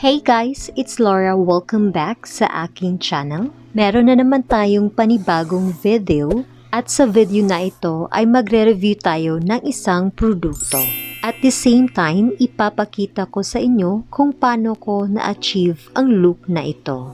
Hey guys, it's Laura. Welcome back sa aking channel. Meron na naman tayong panibagong video at sa video na ito ay magre-review tayo ng isang produkto. At the same time, ipapakita ko sa inyo kung paano ko na-achieve ang look na ito.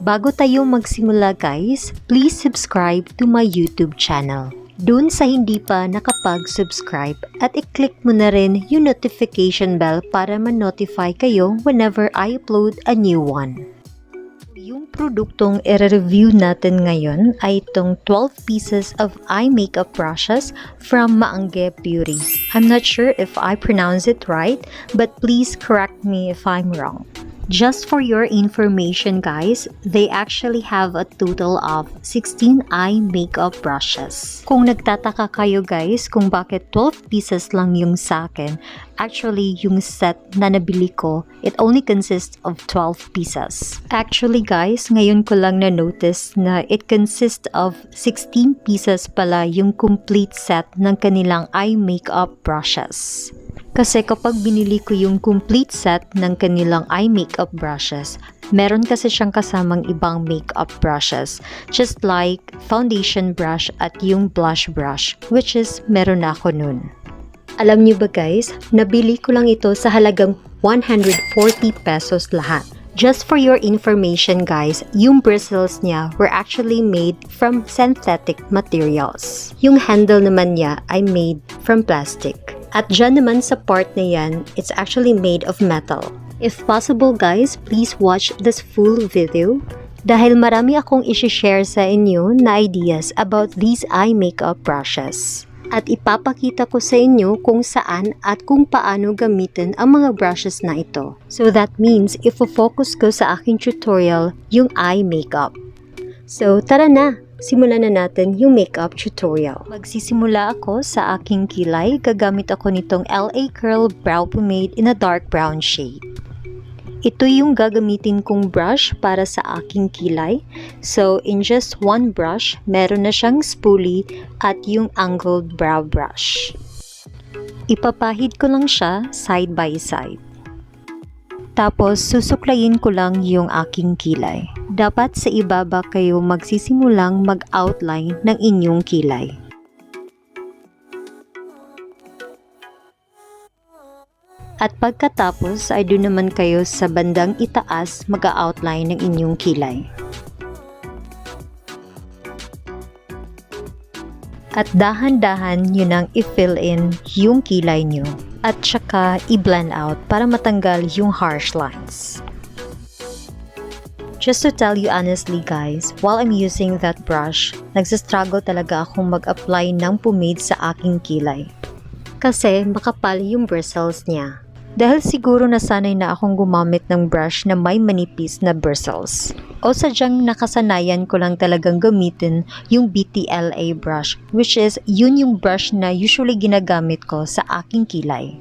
Bago tayo magsimula guys, please subscribe to my YouTube channel. Dun sa hindi pa nakapag-subscribe at i-click mo na rin yung notification bell para ma-notify kayo whenever I upload a new one. Yung produktong i-review natin ngayon ay itong 12 pieces of eye makeup brushes from MAANGE Beauty. I'm not sure if I pronounce it right, but please correct me if I'm wrong. Just for your information guys, they actually have a total of 16 eye makeup brushes. Kung nagtataka kayo guys kung bakit 12 pieces lang yung sa akin, actually yung set na nabili ko, it only consists of 12 pieces. Actually guys, ngayon ko lang na-notice na it consists of 16 pieces pala yung complete set ng kanilang eye makeup brushes. Kasi kapag binili ko yung complete set ng kanilang eye makeup brushes, meron kasi siyang kasamang ibang makeup brushes, just like foundation brush at yung blush brush, which is meron na ako nun. Alam niyo ba guys, nabili ko lang ito sa halagang 140 pesos lahat. Just for your information guys, yung bristles niya were actually made from synthetic materials. Yung handle naman niya ay made from plastic. At dyan naman sa part na yan, it's actually made of metal. If possible guys, please watch this full video dahil marami akong isi-share sa inyo na ideas about these eye makeup brushes. At ipapakita ko sa inyo kung saan at kung paano gamitin ang mga brushes na ito. So that means ifo-focus ko sa aking tutorial yung eye makeup. So tara na! Simulan na natin yung makeup tutorial. Magsisimula ako sa aking kilay. Gagamit ako nitong LA Curl Brow Pomade in a dark brown shade. Ito yung gagamitin kong brush para sa aking kilay. So, in just one brush, meron na siyang spoolie at yung angled brow brush. Ipapahid ko lang siya side by side. Tapos, susuklayin ko lang yung aking kilay. Dapat sa ibaba kayo magsisimulang mag-outline ng inyong kilay. At pagkatapos ay doon naman kayo sa bandang itaas mag-outline ng inyong kilay. At dahan-dahan nyo nang i-fill in yung kilay nyo. At saka i-blend out para matanggal yung harsh lines. Just to tell you honestly guys, while I'm using that brush, nagsistruggle talaga akong mag-apply ng pomade sa aking kilay. Kasi makapal yung bristles niya. Dahil siguro nasanay na akong gumamit ng brush na may manipis na bristles. O sadyang nakasanayan ko lang talagang gamitin yung BTLA brush, which is yun yung brush na usually ginagamit ko sa aking kilay.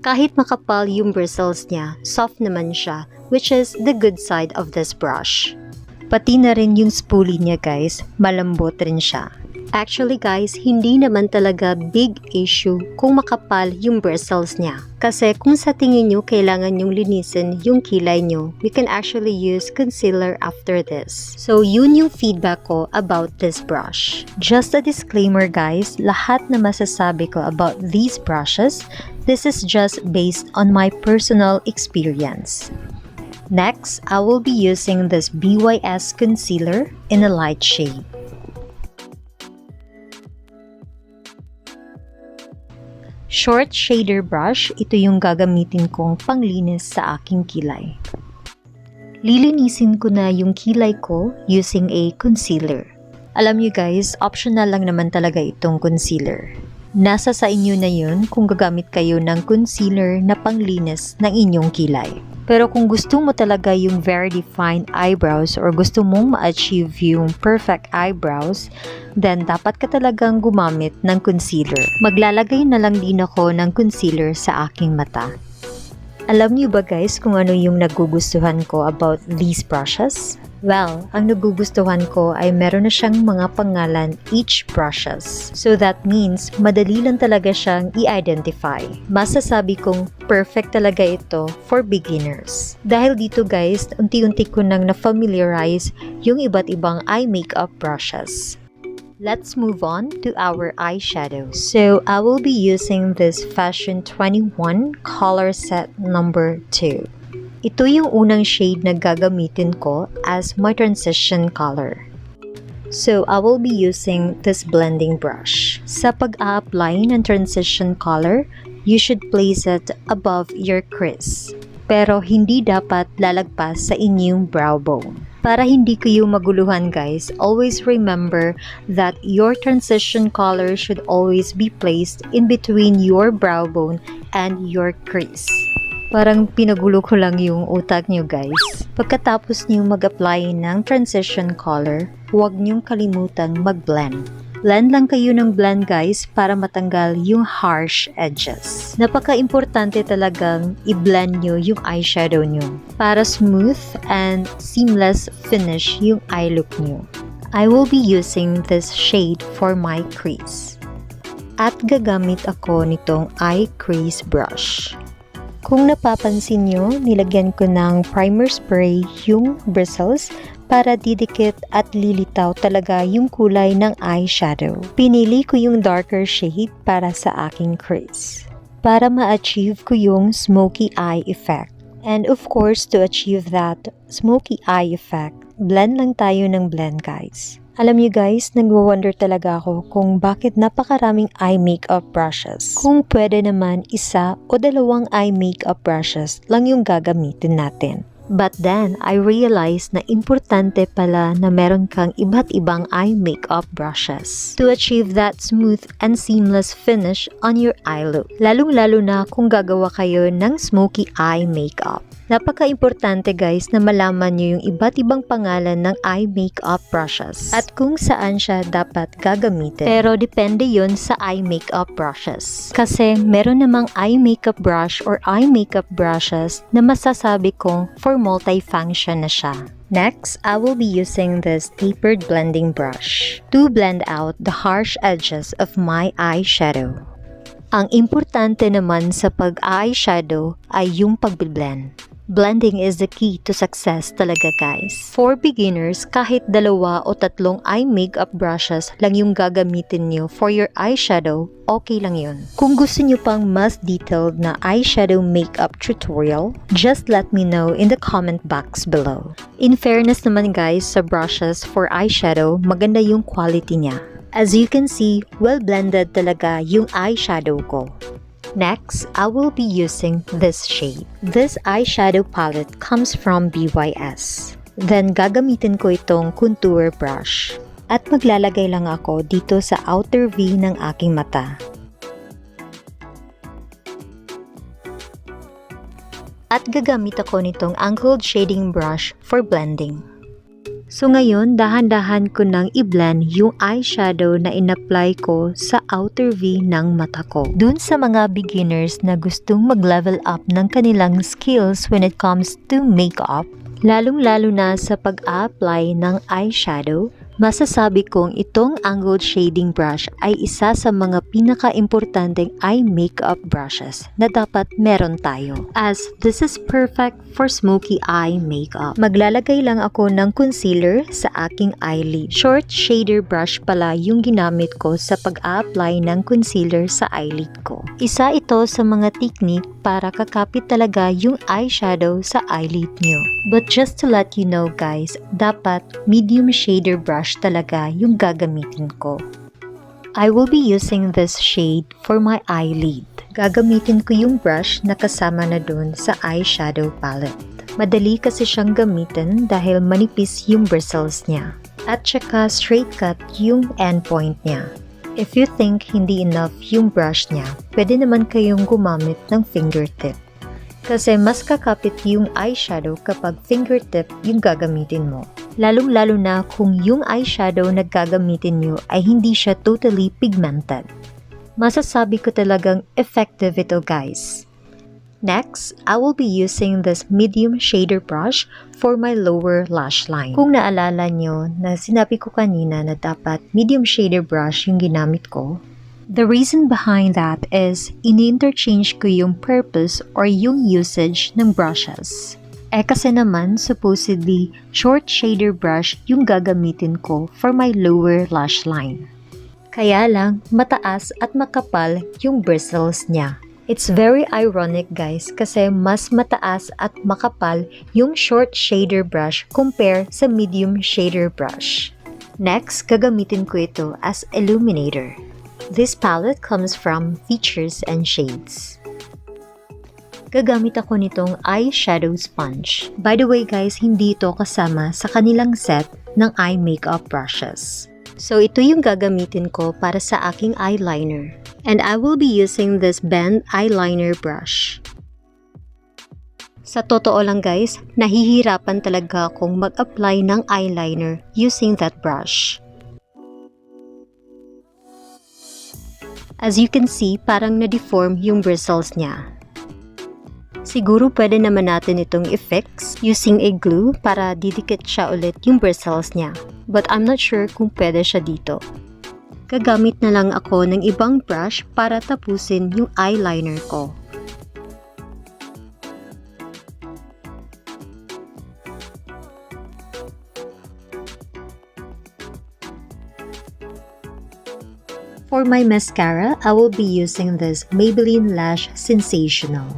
Kahit makapal yung bristles niya, soft naman siya, which is the good side of this brush. Pati na rin yung spoolie niya guys, malambot rin siya. Actually guys, hindi naman talaga big issue kung makapal yung bristles niya. Kasi kung sa tingin nyo kailangan nyong linisin yung kilay nyo, we can actually use concealer after this. So yun yung feedback ko about this brush. Just a disclaimer guys, lahat na masasabi ko about these brushes, this is just based on my personal experience. Next, I will be using this BYS concealer in a light shade. Short shader brush, ito yung gagamitin kong panglinis sa aking kilay. Lilinisin ko na yung kilay ko using a concealer. Alam nyo guys, optional lang naman talaga itong concealer. Nasa sa inyo na yun kung gagamit kayo ng concealer na panglinis ng inyong kilay. Pero kung gusto mo talaga yung very defined eyebrows or gusto mong ma-achieve yung perfect eyebrows, then dapat ka talagang gumamit ng concealer. Maglalagay na lang din ako ng concealer sa aking mata. Alam niyo ba guys kung ano yung nagugustuhan ko about these brushes? Well, ang nagugustuhan ko ay meron na siyang mga pangalan each brushes. So that means madali lang talaga siyang i-identify. Masasabi kong perfect talaga ito for beginners. Dahil dito guys, unti-unti ko nang na-familiarize yung iba't ibang eye makeup brushes. Let's move on to our eyeshadow. So, I will be using this Fashion 21 color set number 2. Ito yung unang shade na gagamitin ko as my transition color. So, I will be using this blending brush. Sa pag-a-apply ng transition color, you should place it above your crease. Pero hindi dapat lalagpas sa inyong brow bone. Para hindi kayo maguluhan guys, always remember that your transition color should always be placed in between your brow bone and your crease. Parang pinagulo ko lang yung utak nyo guys. Pagkatapos nyo mag-apply ng transition color, huwag nyong kalimutang mag-blend. Blend lang kayo ng blend guys para matanggal yung harsh edges. Napaka-importante talagang i-blend nyo yung eyeshadow nyo para smooth and seamless finish yung eye look nyo. I will be using this shade for my crease. At gagamit ako nitong eye crease brush. Kung napapansin nyo, nilagyan ko ng primer spray yung bristles para didikit at lilitaw talaga yung kulay ng eyeshadow. Pinili ko yung darker shade para sa aking crease, para ma-achieve ko yung smoky eye effect. And of course, to achieve that smoky eye effect, blend lang tayo ng blend guys. Alam niyo guys, nagwa-wonder talaga ako kung bakit napakaraming eye makeup brushes. Kung pwede naman isa o dalawang eye makeup brushes lang yung gagamitin natin. But then, I realized na importante pala na meron kang iba't ibang eye makeup brushes to achieve that smooth and seamless finish on your eye look. Lalong-lalo na kung gagawa kayo ng smoky eye makeup. Napaka-importante guys na malaman nyo yung iba't ibang pangalan ng eye makeup brushes at kung saan siya dapat gagamitin. Pero depende yon sa eye makeup brushes. Kasi meron namang eye makeup brush or eye makeup brushes na masasabi kong for multifunction na siya. Next, I will be using this tapered blending brush to blend out the harsh edges of my eyeshadow. Ang importante naman sa pag-eyeshadow ay yung pag-blend. Blending is the key to success talaga guys. For beginners, kahit dalawa o tatlong eye makeup brushes lang yung gagamitin nyo for your eyeshadow, okay lang yun. Kung gusto nyo pang mas detailed na eyeshadow makeup tutorial, just let me know in the comment box below. In fairness naman guys, sa brushes for eyeshadow, maganda yung quality niya. As you can see, well blended talaga yung eyeshadow ko. Next, I will be using this shade. This eyeshadow palette comes from BYS. Then, gagamitin ko itong contour brush. At maglalagay lang ako dito sa outer V ng aking mata. At gagamit ako nitong angled shading brush for blending. So ngayon, dahan-dahan ko nang i-blend yung eyeshadow na in-apply ko sa outer V ng mata ko. Dun sa mga beginners na gustong mag-level up ng kanilang skills when it comes to makeup, lalong-lalo na sa pag-a-apply ng eyeshadow, masasabi kong itong angled shading brush ay isa sa mga pinaka-importanteng eye makeup brushes na dapat meron tayo, as this is perfect for smoky eye makeup. Maglalagay lang ako ng concealer sa aking eyelid. Short shader brush pala yung ginamit ko sa pag-a-apply ng concealer sa eyelid ko. Isa ito sa mga technique para kakapit talaga yung eyeshadow sa eyelid nyo. But just to let you know guys, dapat medium shader brush talaga yung gagamitin ko. I will be using this shade for my eyelid. Gagamitin ko yung brush na kasama na dun sa eyeshadow palette. Madali kasi siyang gamitin dahil manipis yung bristles niya. At saka straight cut yung endpoint niya. If you think hindi enough yung brush niya, pwede naman kayong gumamit ng fingertip. Kasi mas kakapit yung eyeshadow kapag fingertip yung gagamitin mo. Lalong-lalo na kung yung eyeshadow na gagamitin nyo ay hindi siya totally pigmented. Masasabi ko talagang effective ito guys. Next, I will be using this medium shader brush for my lower lash line. Kung naalala nyo na sinabi ko kanina na dapat medium shader brush yung ginamit ko, the reason behind that is ini-interchange ko yung purpose or yung usage ng brushes. Kasi naman, supposedly, short shader brush yung gagamitin ko for my lower lash line. Kaya lang, mataas at makapal yung bristles niya. It's very ironic guys kasi mas mataas at makapal yung short shader brush compare sa medium shader brush. Next, gagamitin ko ito as illuminator. This palette comes from Features and Shades. Gagamit ako nitong eyeshadow sponge. By the way guys, hindi ito kasama sa kanilang set ng eye makeup brushes. So ito yung gagamitin ko para sa aking eyeliner. And I will be using this bend eyeliner brush. Sa totoo lang guys, nahihirapan talaga akong mag-apply ng eyeliner using that brush. As you can see, parang na-deform yung bristles niya. Siguro pwede naman natin itong i-fix using a glue para didikit siya ulit yung bristles niya. But I'm not sure kung pwede siya dito. Gagamit na lang ako ng ibang brush para tapusin yung eyeliner ko. For my mascara, I will be using this Maybelline Lash Sensational.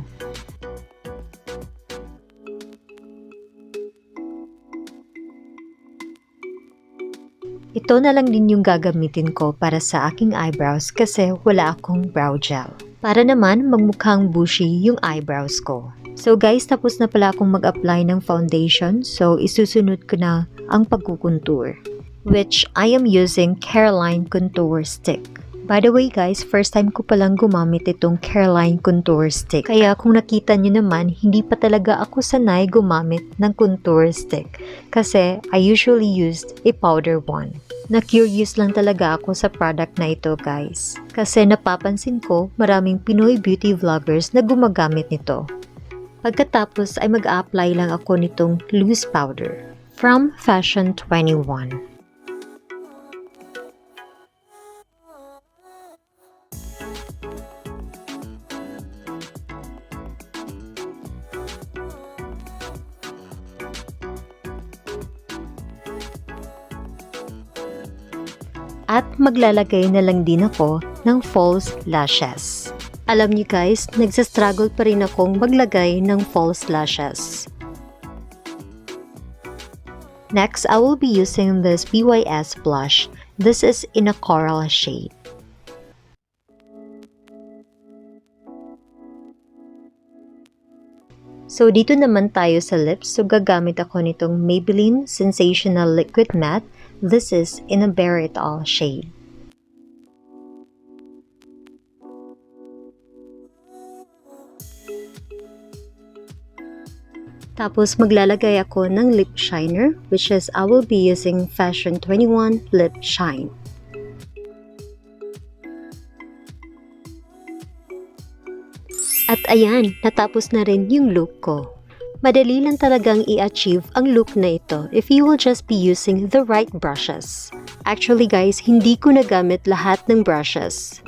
Ito na lang din yung gagamitin ko para sa aking eyebrows kasi wala akong brow gel. Para naman magmukhang bushy yung eyebrows ko. So guys, tapos na pala akong mag-apply ng foundation. So isusunod ko na ang pagkukontour, which I am using Caroline Contour Stick. By the way guys, first time ko palang gumamit itong Caroline Contour Stick. Kaya kung nakita nyo naman, hindi pa talaga ako sanay gumamit ng contour stick. Kasi I usually used a powder one. Na-curious lang talaga ako sa product na ito guys. Kasi napapansin ko maraming Pinoy beauty vloggers na gumagamit nito. Pagkatapos ay mag-a-apply lang ako nitong loose powder from Fashion 21. At maglalagay na lang din ako ng false lashes. Alam niyo guys, nagsastruggle pa rin akong maglagay ng false lashes. Next, I will be using this BYS Blush. This is in a coral shade. So dito naman tayo sa lips. So gagamit ako nitong Maybelline Sensational Liquid Matte. This is in a Baritol shade. Tapos maglalagay ako ng lip shiner, which is I will be using Fashion 21 Lip Shine. At ayan, natapos na rin yung look ko. Madali lang talagang i-achieve ang look na ito if you will just be using the right brushes. Actually guys, hindi ko nagamit lahat ng brushes.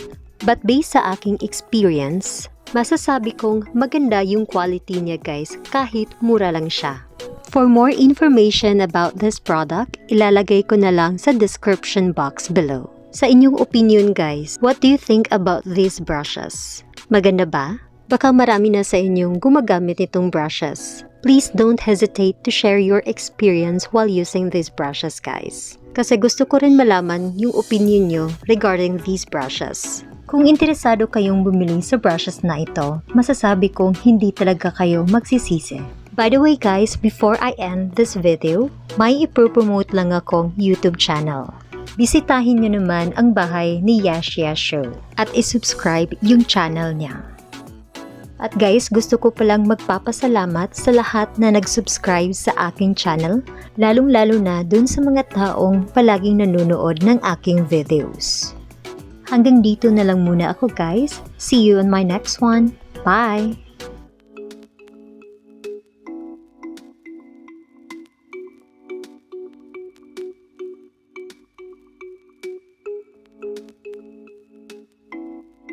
But based sa aking experience, masasabi kong maganda yung quality niya guys kahit mura lang siya. For more information about this product, ilalagay ko na lang sa description box below. Sa inyong opinion guys, what do you think about these brushes? Maganda ba? Baka marami na sa inyong gumagamit nitong brushes. Please don't hesitate to share your experience while using these brushes guys. Kasi gusto ko rin malaman yung opinion nyo regarding these brushes. Kung interesado kayong bumili sa brushes na ito, masasabi kong hindi talaga kayo magsisisi. By the way guys, before I end this video, may ipropromote lang akong YouTube channel. Bisitahin nyo naman ang bahay ni Eyeshadow at isubscribe yung channel niya. At guys, gusto ko palang magpapasalamat sa lahat na nag-subscribe sa aking channel, lalong-lalo na dun sa mga taong palaging nanonood ng aking videos. Hanggang dito na lang muna ako guys. See you on my next one. Bye!